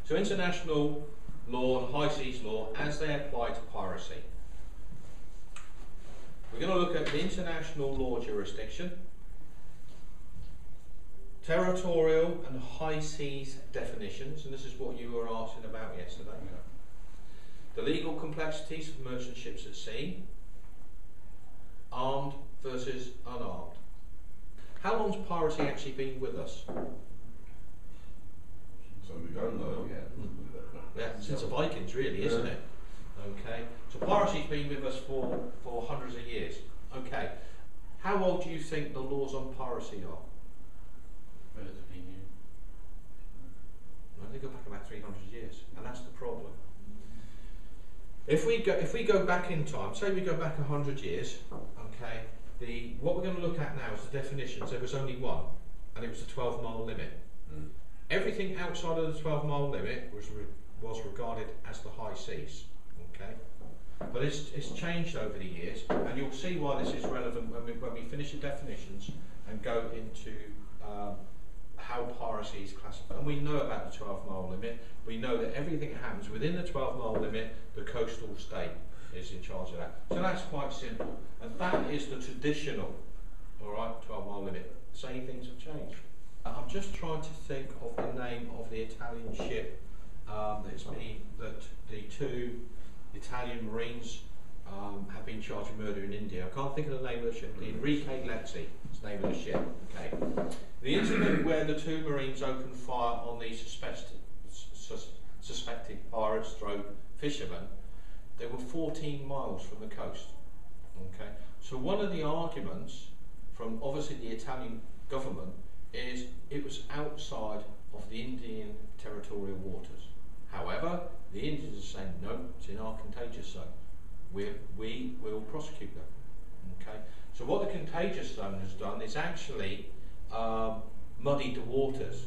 So international law and high seas law as they apply to piracy. We're going to look at the international law jurisdiction, territorial and high seas definitions, and this is what you were asking about yesterday. The legal complexities of merchant ships at sea, armed versus unarmed. How long's piracy actually been with us? So we don't know. Yeah, since the Vikings, really, isn't it? Okay, so piracy's been with us for hundreds of years. Okay, how old do you think the laws on piracy are? Relatively new. Well, they go back about 300 years, and that's the problem. If we go back in time, say we go back 100 years, okay, what we're going to look at now is the definitions. There was only one, and it was the 12-mile limit. Everything outside of the 12-mile limit was regarded as the high seas. Okay, but it's changed over the years, and you'll see why this is relevant when we finish the definitions and go into how piracy is classified. And we know about the 12-mile limit. We know that everything that happens within the 12-mile limit, the coastal state is in charge of that. So that's quite simple, and that is the traditional, all right, 12-mile limit. Same things have changed. I'm just trying to think of the name of the Italian ship that the two Italian Marines have been charged with murder in India. I can't think of the name of the ship. The Enrique Lezzi is the name of the ship. Okay. The incident where the two Marines opened fire on the suspected pirates, fishermen, they were 14 miles from the coast. Okay. So one of the arguments from obviously the Italian government is it was outside of the Indian territorial waters. However, the Indians are saying, no, it's in our contagious zone. We will prosecute them. Okay. So what the contagious zone has done is actually muddied the waters.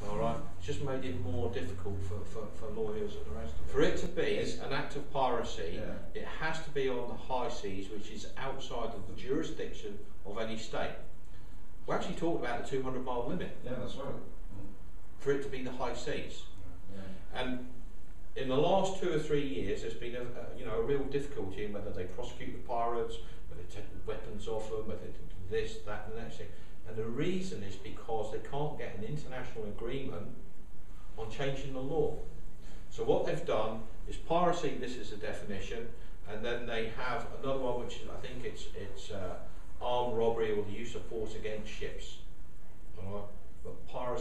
All right, it's just made it more difficult for lawyers and the rest of it. For it to be an act of piracy, it has to be on the high seas, which is outside of the jurisdiction of any state. We actually talked about the 200-mile limit. Yeah, that's right. For it to be the high seas. And in the last 2 or 3 years, there's been a real difficulty in whether they prosecute the pirates, whether they take the weapons off them, whether they do this, that, and the next thing. And the reason is because they can't get an international agreement on changing the law. So what they've done is piracy. This is a definition, and then they have another one, which is, I think it's armed robbery or the use of force against ships. All right, but piracy